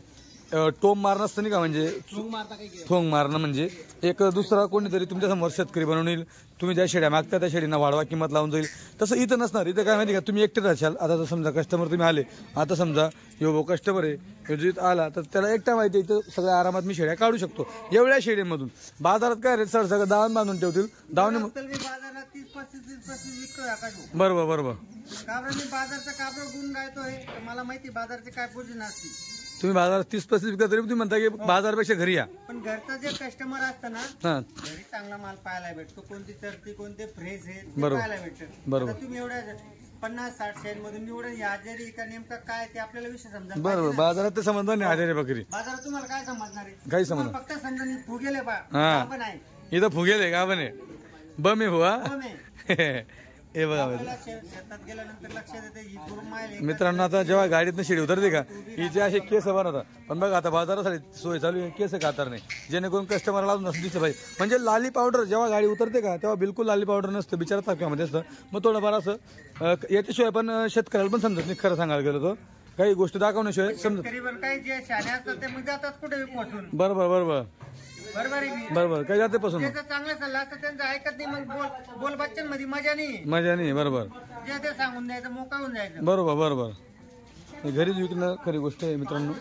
टोम मारणं असतं नाही का, म्हणजे चूक मारता काही थोंग मारणं, म्हणजे एक दुसरा कोणीतरी तुमच्या समोर शेतकरी बनवून येईल. तुम्ही ज्या शेड्या मागता त्या शेडींना वाढवा किंमत लावून जाईल. तसं इथं नसणार. इथं काय माहिती का, तुम्ही एकटे राहाल. आता जर समजा कस्टमर तुम्ही आले, आता समजा यो कस्टमर आहे जिथं आला तर त्याला एकटा माहिती इथं सगळ्या आरामात मी शेड्या काढू शकतो एवढ्या शेडीमधून. बाजारात काय रे सर सगळं दावण बांधून ठेवतील. दावणे बाजारात 30-35 विकतोय आकाश. बरोबर बरोबर. काबरा मी बाजारचा काबरा गुण गायतोय, तर मला माहिती बाजारचे काय पोझिशन असते. तुम्ही बाजारात 30-35 विकता तरी तुम्ही म्हणता की बाजारपेक्षा घरी या. पण घरचा जे कस्टमर असतं ना, हा घरी चांगला माल पाहायला भेटतो. कोणती चरती, कोणते फ्रेश आहे ते बरोबर. पाहायला भेटतं. बरोबर. आता तुम्ही एवढ्या 50-60 शेअरमधून निवडून आजारी का नेमका काय ते आपल्याला विषय समजा. बरोबर. बाजारात ते समजणार नाही आजारी बकरी. बाजारात तुम्हाला काय समजणार आहे. काही तुम्हाला समजणार. फक्त समजा नाही फुगेले हा. पण आहे. इथं फुगेल का बने बमे हुआ. हो नाही. हे बघा आपल्याला शेतात गेल्यानंतर लक्षात येते ही गुरुमाईल आहे. मित्रांनो, आता जेव्हा गाडीतनं शिडी उतरते का हिचे असे केस बनवतात. पण बघा आता बाजारासाठी सोय चालू आहे, केस कातर नाही, जेणेकरून कस्टमरला नसं दिसलं पाहिजे. म्हणजे लाली पावडर जेव्हा गाडी उतरते का तेव्हा बिलकुल लाली पावडर नसतं, बिचारा ताक्यामध्ये असतं. मग थोडंफार असं याच्याशिवाय पण शेतकऱ्याला पण समजत नाही खरं सांगायला गेलो तो. काही गोष्टी दाखवण्याशिवाय समजत. शेतकरी काही जे शाणे असतात ते मग जातात कुठे पोहोचून. बरोबर बरोबर बरोबर आहे की? बरोबर काही जाते पासून ज्याचा चांगला सल्ला असतं त्यांचं ऐकत नाही, मग बोल बच्चनमध्ये मजा नाही. मजा नाही. बरोबर जे ते सांगून द्यायचं, मोका होऊन जायचं. बरोबर बरोबर. हे घरीच विकणं खरी गोष्ट आहे मित्रांनो.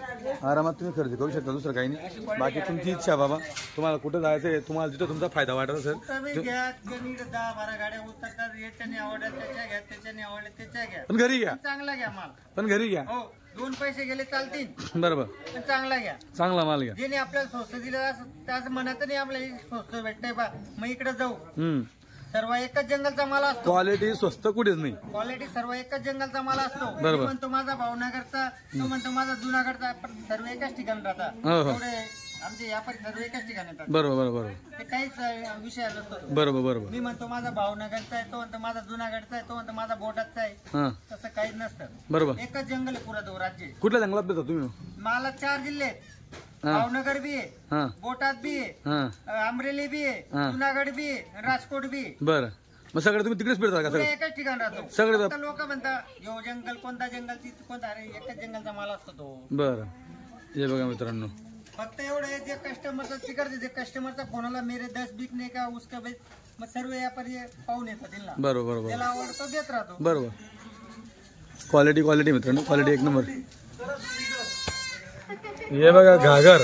आरामात तुम्ही खरेदी करू शकता, दुसरं काही नाही. बाकी तुमची इच्छा बाबा, तुम्हाला कुठं जायचं आहे, तुम्हाला जिथं तुमचा फायदा वाटत असेल तुम्ही घ्या. त्यांनी 10-12 गाड्या उतरतात, याच्याने आवडल्या त्याच्या घ्या, त्याच्याने आवडल्या त्याच्या घ्या, पण घरी घ्या. चांगला घ्या माल. पण घरी घ्या. हो, 2 पैसे गेले चालतील, बरोबर. पण चांगला घ्या. चांगला माल घ्या. ज्याने आपल्याला स्वस्त दिलं असं म्हणायचं नाही आपल्याला स्वस्त भेटतंय बा मग इकडे जाऊ. सर्व एकच जंगलचा माल असतो. क्वालिटी स्वस्त कुठेच नाही. क्वालिटी सर्व एकच जंगलचा माल असतो. बरोबर. मी म्हणतो माझा भावनगरचा, तो म्हणतो माझा जुनागडचा, पण सर्व एकाच ठिकाणी राहतात. हो, हो. एवढे आमचे व्यापारी सर्व एकाच ठिकाणी येतात. बरोबर बरोबर ते काहीच विषय नसतो. बरोबर बरोबर. मी म्हणतो माझा भावनगरचा आहे, तो म्हणतो माझा जुनागडचा आहे, तो म्हणतो माझा बोटाचा आहे. हा तसं काहीच नसतं. बरोबर. एकच जंगल आहे पुरा दो राज्य. कुठल्या जंगलात देता तुम्ही? मला 4 जिल्हे आहेत. हा. भावनगर बी आहे, हा बोटात बी आहे, हा अमरेली बी आहे, हा. जुनागड बी आहे, राजकोट बी आहे. बरं. मग सगळं तुम्ही तिकडेच फिरता का? पुढे सगळं एकाच ठिकाण राहतो. सगळे लोक म्हणतात यो जंगल कोणता जंगलची कोणता, अरे एकच जंगलचा माल असतो तो. बरं. हे बघा मित्रांनो, फक्त एवढं आहे, जे कस्टमरचा तिकडचे जे कस्टमरचा फोनला मेरे 10 बिकने का उसका बेच, मग सर्व व्यापारी पाहून येतात त्यांना. बरोबर बरोबर त्याला आवडतो देत राहतो. बरोबर. क्वालिटी मित्रांनो, क्वालिटी एक नंबर. हे बघा घागर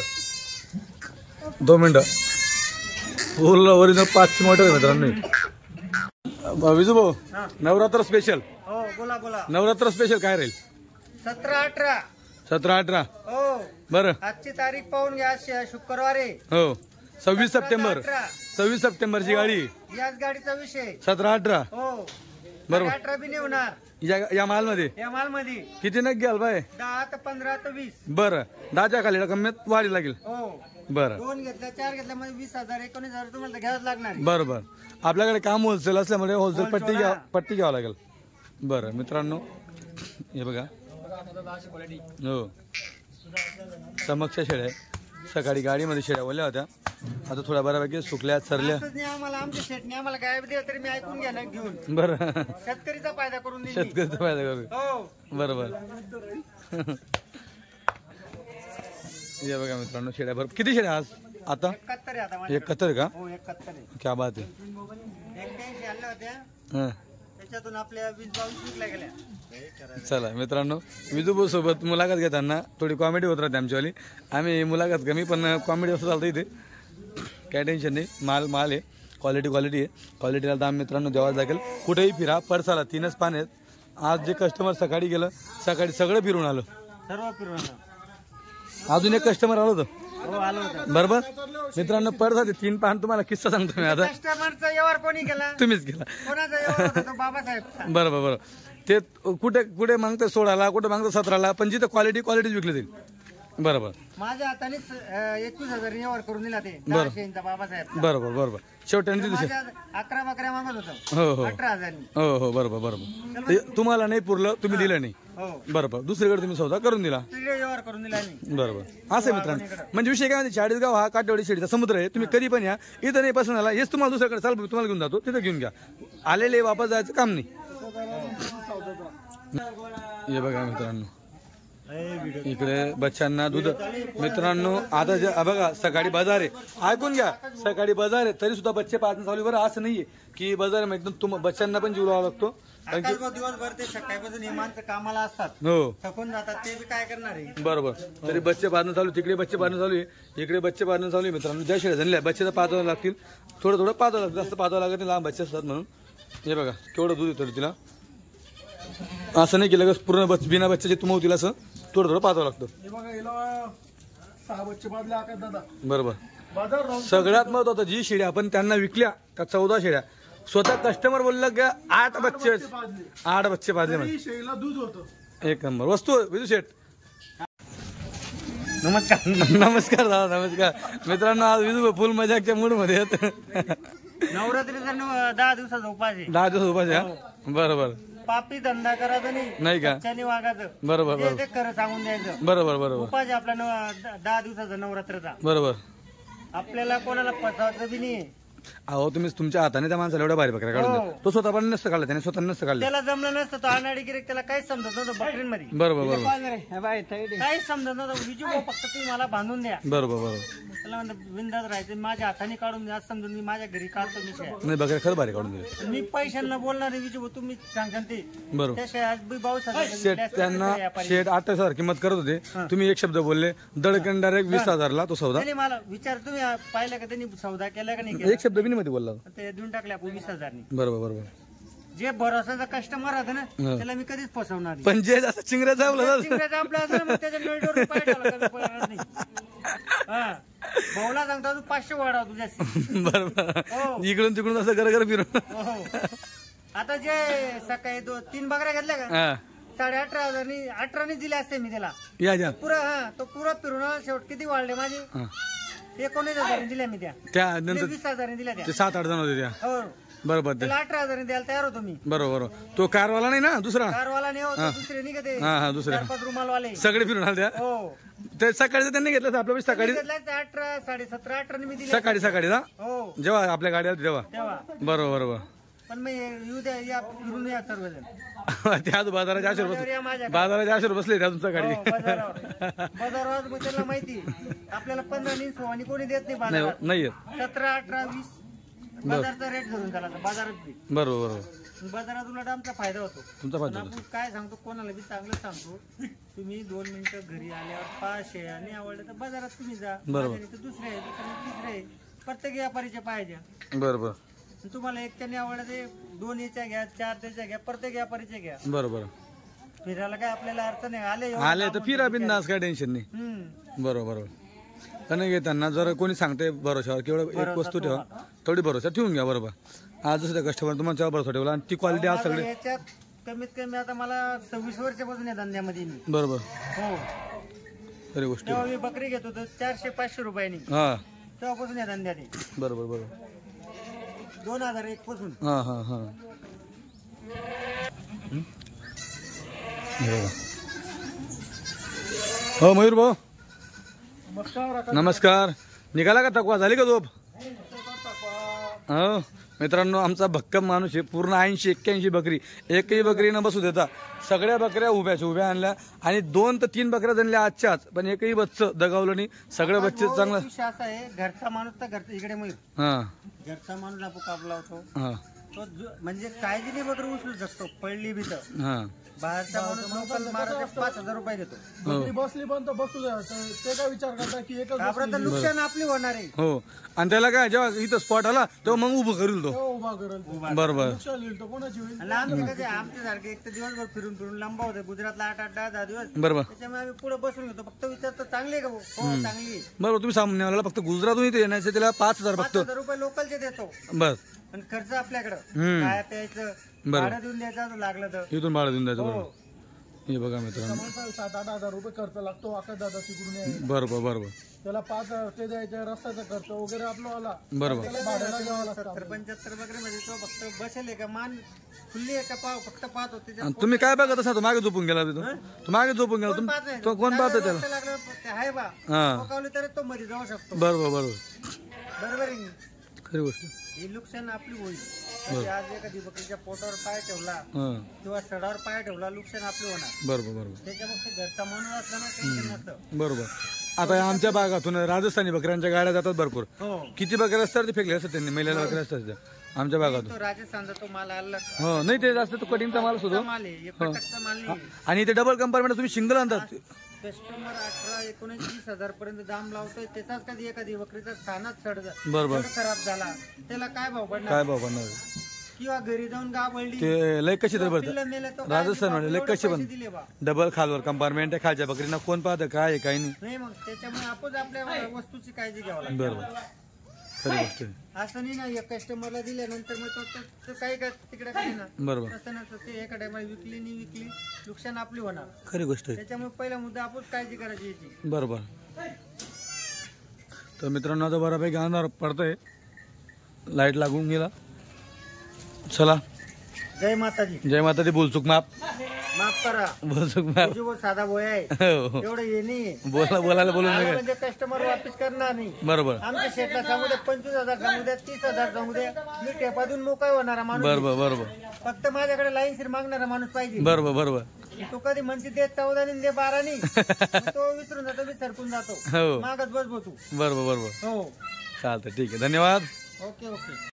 2 मिनिटं पूर्ण ओरिजिनल 5 मोठं मित्रांनो. विजू भाऊ, हा. नवरात्र स्पेशल. हो बोला बोला. नवरात्र स्पेशल काय राहील? 17-18. 17-18. हो, बरं. आजची तारीख पाहून घ्या. शुक्रवारी हो 26 सप्टेंबर. 17-18. 26 सप्टेंबरची गाडी. याच गाडीचा विषय. 17-18. हो बरोबर. 18 बी नाही होणार या मालमध्ये. या माल मध्ये. किती नग घ्याल बाय? 10 ते 15 ते 20. बरं. 10च्या खाली कमीत वाढी लागेल. हो, बरं 2 घेतल्या 4 घेतल्या म्हणजे 20,000 19,000 तुम्हाला घ्यावंच लागणार. बरोबर. आपल्याकडे काम होलसेल असल्यामुळे होलसेल होलसेल पट्टी घ्यावं लागेल. बरं मित्रांनो, हे बघा. हो समक्ष शेळ्या. सकाळी गाडीमध्ये शेळ्या ओल्या होत्या, आता थोड्या बऱ्यापैकी सुकल्या सरल्या. आम्हाला आमच्या शेटने आम्हाला काय दिलं तरी मी ऐकून घ्या ना घेऊन. बरं. शेतकरीचा फायदा करून देईन. शेतकऱ्याचा फायदा करू. हो बरोबर. हे बघा मित्रांनो, शेळ्या भर. किती शेळ्या आज आता? 71 आहे आता माझ्याकडे. 71 का? हो 71 आहे. क्या बात आहे. 81 आल्या होत्या, हां त्याच्यातून आपल्या 20-22 विकल्या गेल्या. चला मित्रांनो, विजूभाऊ सोबत मुलाखत घेताना थोडी कॉमेडी होत राहते आमच्यावाली. आम्ही मुलाखत कमी, पण कॉमेडी असं चालतं इथे. काय टेन्शन नाही. माल आहे. क्वालिटी आहे. क्वालिटीला दाम मित्रांनो द्यावाच लागेल. कुठेही फिरा, पडसाला 3च पान आहेत. आज जे कस्टमर सकाळी गेलं, सकाळी सगळं फिरून आलं. सर्व फिरून अजून एक कस्टमर आलो होतं. हो आलो होतं. बरोबर मित्रांनो, पडसाचे 3 पान तुम्हाला किस्सा सांगतो मी आता. कस्टमरचा व्यवहार कोणी केला? तुम्हीच केला. कोणाचा व्यवहार होता? तो बाबासाहेब. बरोबर. ते कुठे मागतं 16ला, कुठे मागतं 17ला, पण जिथं क्वालिटीच विकली जाईल. बरोबर. माझ्या हातानेच 21,000 व्यवहार करून दिला ते 10 बाबासाहेब. बरोबर. शेवट्याने दिली. 11 बकऱ्या मागत होतो. हो 18,000. हो बरोबर. ते तुम्हाला नाही पुरलं, तुम्ही दिलं नाही. हो, बरोबर. दुसरीकडे तुम्ही सौदा करून दिला. व्यवहार करून दिला नाही. बरोबर. असं मित्रांनो, म्हणजे विषय काय म्हणजे 40गाव हा काटेवाडी शेळीचा समुद्र आहे. तुम्ही कधी पण या, इथं नाही पसंत आला, हेच तुम्हाला दुसरीकडे चाल तुम्हाला घेऊन जातो, तिथं घेऊन घ्या. आलेले वापस जायचं काम नाही. हे बघा मित्रांनो, इकडे बच्चांना दूध. मित्रांनो आता जे बघा, सकाळी बाजार आहे. ऐकून घ्या, सकाळी बाजार आहे तरी सुद्धा बच्चे पाहणं चालू. बरं असं नाहीये की बाजार एकदम बच्चांना पण जीव लावा लागतो. दिवसभर ते सकाळपासून इमानचं कामाला असतात. हो थकून जातात, ते बी काय करणार आहे. बरोबर. तरी बच्चे पाहणं चालू, तिकडे बच्चे पाहणं चालू आहे, इकडे बच्चे पाहणं चालू आहे. मित्रांनो ज्या शेळ्या झालेल्या बच्चे तर पाहावं लागतील. थोडं पाहावं लागतं, जास्त पाहावं लागत नाही, लहान बच्चे असतात म्हणून. हे बघा केवढं दूध येतं तिला. असं नाही केलं पूर्ण बिना बच्च्याचे तुम्ही होतील, असं थोडं पाहावं लागतं. बरोबर. सगळ्यात महत्वाचं, जी शेळ्या आपण त्यांना विकल्या त्या 14 शेळ्या स्वतः कस्टमर बोललं का 8 बच्चे पाजले म्हणजे दूध होतं. एक नंबर वस्तू. विजू शेठ नमस्कार. नमस्कार दादा, नमस्कार. मित्रांनो आज विजू फुल मजाकच्या मूड मध्ये आहेत. नवरात्रीचा 10 दिवसाचा उपास आहे. 10 दिवस उपास आहे. बरोबर. पापी धंदा करायचा नाही का? वागायचं. बरोबर. ते खरं सांगून द्यायचं. बरोबर. उपास आपला 10 दिवसाचा नवरात्रचा. बरोबर. आपल्याला कोणाला फसवायचं बी नाही. अहो तुम्ही तुमच्या हाताने त्या माणसाला एवढ्या भारी बकऱ्या काढून द्या. तो स्वतः पण नसतं काढला, त्याने स्वतः नसतं काढलं. त्याला जमलं नसतं, तो अनाडी गिरेक त्याला काहीच समजत नव्हतं बकरींमध्ये. बरोबर बरोबर काहीच समजत नव्हतं. विजू भाऊ फक्त तुम्ही मला बांधून द्या. बरोबर बरोबर. त्याला म्हणलं बिंदास राहायचं, माझ्या हाताने काढून द्या समजून, मी माझ्या घरी काढतो विषय. नाही बकऱ्या खरं भारी काढून दिले. मी पैशांना बोलणार आहे विजू भाऊ, तुम्ही सांगा ते. बरोबर. त्याशिवाय आज बी भाऊ शेट त्यांना शेट 28,000 किंमत करत होते, तुम्ही एक शब्द बोलले दडकन डायरेक्ट 20,000ला तो सौदा. त्यांनी मला विचार, तुम्ही पाहिलं का त्यांनी सौदा केला का नाही केला? एक शब्द बी मध्ये बोलला. ते देऊन टाकले आपण 20,000. बरोबर बरोबर. जे भरोसाचा कस्टमर राहतं ना त्याला मी कधीच फसवणार नाही. पण जे असं चिंगऱ्या चावलं चिंगऱ्याचा आपला असं ना, मग त्याच्या नळडोर पाय ठेवला का पळणार नाही. हा भाऊला सांगता तू 500 वाढा तुझ्याशी. बरोबर. हो. इकडून तिकडून असं घर फिरून. हो. आता जे सकाळी 3 बकऱ्या घेतल्या का, हा 18,500 18 दिले असते मी त्याला या पुरा. हा तो पुरा फिरून शेवट किती वाढले माझे? 19,000 दिल्या मी त्या नंतर 20,000 दिल्या त्या. ते 7-8 जण होते त्या. हो बरोबर. त्याला 18,000 द्यायला तयार होतो मी. बरोबर बरोबर. तो कारवाला नाही ना दुसरा? कारवाला नाही होतो, दुसरे नाही का ते हा दुसरे 4-5 रुमालवाले सगळे फिरून आले त्या. हो. ते सकाळी त्यांनी घेतलं आपल्या सकाळी 18, 17.5, 18 मी दिले. सकाळी ना हो जेव्हा आपल्या गाडी आली तेव्हा. तेव्हा. बरोबर बरोबर. पण मग येऊ द्या, या फिरून या सर्वजण. त्याच बाजाराच्या 800 रुपये, बाजाराच्या 800 रुपये बसले त्या तुमच्या गाडी. बाजारावर मग त्याला माहिती आपल्याला 15 नि 16 कोणी देत नाही बाजारात. नाही 17, 18, 20 बाजारचा रेट धरून त्याला बाजारात. बरोबर बरोबर. बाजारात उलट आमचा फायदा होतो. तुमचा फायदा आपण काय सांगतो कोणाला बी चांगलं सांगतो, तुम्ही 2 मिनिटं घरी आल्यावर 500 आणि आवडलं तर बाजारात तुम्ही जा. बरोबर. दुसरे आहे, तिसरे आहे, प्रत्येक व्यापारीच्या पाहिजे. बरोबर. तुम्हाला एकट्याने आवडलं ते 2 याच्या घ्या, 4 त्याच्या घ्या, प्रत्येक व्यापारीच्या घ्या. बरोबर. फिरायला काय आपल्याला अर्थ नाही. आले तर फिरा बिंदास, काय टेन्शन नाही. बरोबर बरोबर. त्याने घेताना जर कोणी सांगते भरोशावर केवढं एक वस्तू ठेवा, थोडी भरोसा ठेवून घ्या. बरोबर. आज जसं कस्टमर तुम्हाला भरोसा ठेवला आणि ती क्वालिटी आज सगळी. याच्यात कमीत कमी आता मला 26 वर्षापासून या धंद्यामध्ये मी. बरोबर. हो खरी गोष्ट. तेव्हा मी बकरी घेत होतो 400-500 रुपयांनी. हा तेव्हापासून या धंद्यात आहे. बरोबर बरोबर. 2001 पासून. हा हा हा. हो मयूर भाऊ नमस्कार. निघाला का तकवा, झाली का झोप? हो मित्रांनो, आमचा भक्कम माणूस आहे. पूर्ण 80-81 बकरी, एकही बकरी न बसू देता सगळ्या बकऱ्या उभ्या आणल्या आणि 2 ते 3 बकऱ्या आणल्या आजच्याच, पण एकही बच्च दगावलं नाही. सगळे बच्चे चांगलं. असं आहे, घरचा माणूस तर घरचा इकडे मयूर. हा घरचा माणूस आपण कापला होतो हा. तो म्हणजे काळजीने बकरी उचलू शकतो, पडली बी तर. हा बाहेरचा माणूस लोकल मारा 5,000 रुपये घेतो. बकरी बसली पण तर बसू द्या, ते काय विचार करता की एकच घाबरत तर नुकसान आपली होणार आहे. हो. आणि त्याला काय जेव्हा इथं स्पॉट आला तेव्हा मग उभं करेल तो. उभा करेल. बरोबर. नुकसान होईल तर कोणाची होईल? आणि आमचे कसे आमच्यासारखे एक तर दिवसभर फिरून फिरून लांबा होते. गुजरातला 8-10 दिवस. बरोबर त्याच्यामुळे आम्ही पुढे बसून घेतो. फक्त विचारतो चांगली आहे का भाऊ? हो चांगली आहे. बरोबर. तुम्ही सामने फक्त गुजरातून इथे येण्याचे त्याला 5,000 फक्त. 5,000 रुपये लोकलचे देतो. बस. आणि खर्च आपल्याकडं काय प्यायचं भाडं देऊन द्यायचं लागलं तर. इथून भाडं देऊन द्यायचं. बरोबर. हो. हे बघा मित्रांनो. 7-8 हजार रुपये खर्च लागतो. आकाश दादा तिकडून यायला. बरोबर बरोबर. त्याला 5 ते द्यायचे, रस्त्याचा खर्च वगैरे आपला आला. बरोबर. त्याला भाड्याला घ्यावं लागतं. 70-75 बकरीमध्ये तो फक्त बसेल आहे का, मान खुल्ली आहे का, पाव फक्त पाहतो. आणि तुम्ही काय बघत असा? तो मागे झोपून गेला तिथून. तो मागे झोपून गेला. तो कोण पाहतो त्याला? लागलं ते आहे बा, हा पकावले तर तो मध्ये जाऊ शकतो. बरोबर बरोबर. बरोबर आहे. खरी गोष्ट. ही नुकसान आपली होईल. म्हणजे आज एखादी बकरीच्या पोटावर पाय ठेवला हा किंवा सडावर पाय ठेवला, नुकसान आपली होणार. बरोबर बरोबर. त्याच्या फक्त घरचा माणूस असला ना टेन्शन नसतं. बरोबर. आता आमच्या भागातून राजस्थानी बकऱ्यांच्या गाड्या जातात भरपूर. हो किती बकऱ्या असतात ते फेकले असतात त्यांनी, महिला बकऱ्या असतात त्या आमच्या भागातून. तो राजस्थानचा तो माल आला. हो नाही ते जास्त तो कटिंगचा माल सुद्धा. माल आहे, एक टक्का माल नाही. आणि ते डबल कंपार्टमेंट तुम्ही सिंगल आणतात. कस्टमर 18-19-20 हजार पर्यंत दाम लावतोय. त्याचाच कधी एखादी बकरीचा स्थानात बरोबर. खराब झाला त्याला काय भाव पडणार? काय भाव पडणार? किंवा घरी जाऊन गावळली ते लय कशी तर पिल्लं भरतात मेलं तो राजस्थान काय वाले, लय एवढे कशी पैसे पण दिले बा. डबल खालवर कंपार्टमेंट आहे. खालच्या बकरीना कोण पाहतं काय आहे काय नाही. नाही मग त्याच्यामुळे आपण आपल्या वस्तूची काळजी घ्यावं लागते. बरोबर. खरी गोष्ट आहे. असं नाही ना, या कस्टमरला दिल्यानंतर मग तो काही तिकडे काही ना. बरोबर. तसं नसतं. ते एका टायमाला विकली नाही विकली, नुकसान आपली होणार. खरी गोष्ट आहे. त्याच्यामुळे पहिला मुद्दा आपण काळजी करायची याची. बरोबर. तर मित्रांनो आता बऱ्यापैकी अंधार पडतंय, लाईट लागून गेला. चला जय माताजी. जय माता दी. बोलचूक माप. माफ करा बोलचूक माफ. तुझी वो साधा बोय आहे हो. एवढं हे नाही बोलायला बोलून आलं नका. म्हणजे कस्टमर वापस करणार नाही. बरोबर आमच्या शेतला सांगू दे 25,000 सांगू दे 30,000 सांगू दे मी टेपातून मोकळा होणारा माणूस आहे. बरोबर बरोबर फक्त माझ्याकडे लाईन शिर मागणारा माणूस पाहिजे. बरोबर बरोबर तू कधी म्हणते दे 14 दे 12 तो विसरून जातो मी सरकून जातो हो मागच बसबो तू. बरोबर बरोबर हो चालतं ठीक आहे धन्यवाद. Okay okay.